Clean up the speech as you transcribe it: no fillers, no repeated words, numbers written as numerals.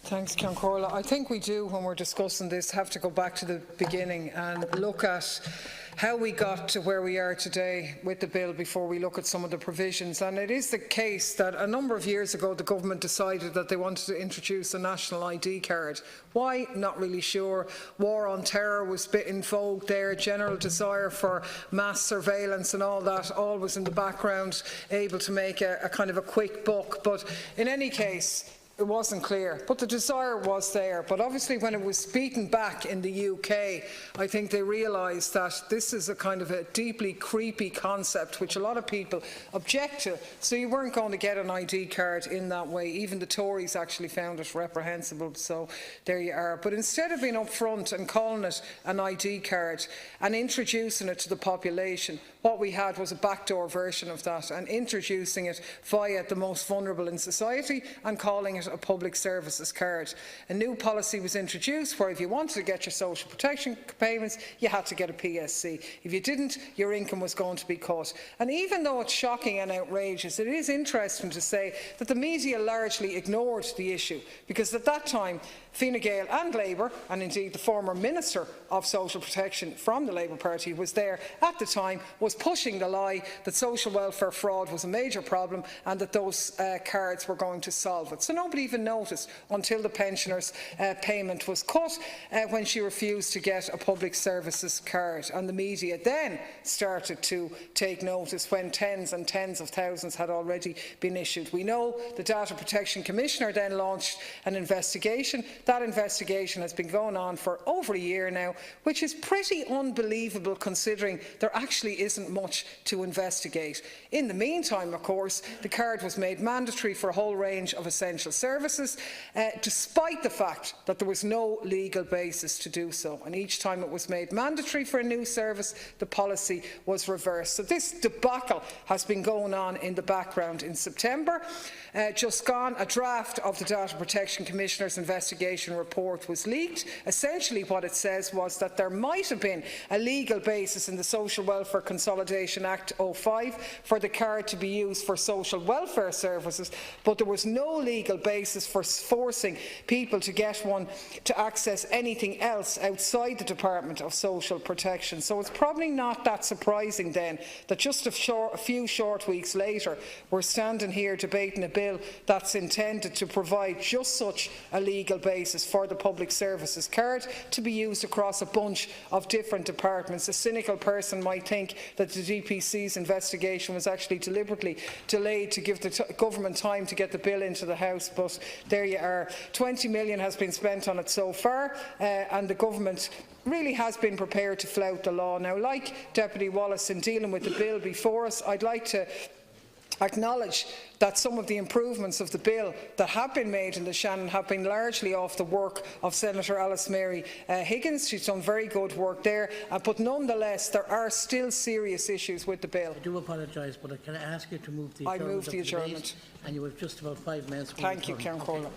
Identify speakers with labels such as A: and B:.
A: Thanks, Ceann Comhairle. I think we do, when we're discussing this, have to go back to the beginning and look at how we got to where we are today with the bill before we look at some of the provisions. And it is the case that a number of years ago the government decided that they wanted to introduce a national ID card. Why? Not really sure. War on terror was bit in vogue there, general desire for mass surveillance and all that, all was in the background, able to make a kind of a quick buck. But in any case, it wasn't clear, but the desire was there. But obviously when it was beaten back in the UK, I think they realised that this is a kind of a deeply creepy concept which a lot of people object to. So you weren't going to get an ID card in that way. Even the Tories actually found it reprehensible, so there you are. But instead of being upfront and calling it an ID card and introducing it to the population, what we had was a backdoor version of that, and introducing it via the most vulnerable in society and calling it a public services card. A new policy was introduced where if you wanted to get your social protection payments, you had to get a PSC. If you didn't, your income was going to be cut. And even though it's shocking and outrageous, it is interesting to say that the media largely ignored the issue, because at that time Fine Gael and Labour, and indeed the former Minister of Social Protection from the Labour Party was there at the time, was pushing the lie that social welfare fraud was a major problem and that those cards were going to solve it. So nobody even noticed until the pensioners' payment was cut when she refused to get a public services card. And the media then started to take notice when tens and tens of thousands had already been issued. We know the Data Protection Commissioner then launched an investigation. That investigation has been going on for over a year now, which is pretty unbelievable considering there actually isn't much to investigate. In the meantime, of course, the card was made mandatory for a whole range of essential services, despite the fact that there was no legal basis to do so. And each time it was made mandatory for a new service, the policy was reversed. So this debacle has been going on in the background. In September, just gone, a draft of the Data Protection Commissioner's investigation report was leaked. Essentially what it says was that there might have been a legal basis in the Social Welfare Consolidation Act 05 for the card to be used for social welfare services, but there was no legal basis for forcing people to get one to access anything else outside the Department of Social Protection. So it's probably not that surprising then that just a few short weeks later we're standing here debating a bill that's intended to provide just such a legal basis for the public services card to be used across a bunch of different departments. A cynical person might think that the DPC's investigation was actually deliberately delayed to give the government time to get the bill into the House, but there you are. 20 million has been spent on it so far, and the government really has been prepared to flout the law. Now, like Deputy Wallace in dealing with the bill before us, I'd like to acknowledge that some of the improvements of the bill that have been made in the Shannon have been largely off the work of Senator Alice Mary Higgins. She's done very good work there, but nonetheless there are still serious issues with the bill.
B: I do apologise, but can I ask you to move the
A: adjournment? I move the adjournment.
B: And you have just about 5 minutes.
A: Thank you, Ceann Comhairle.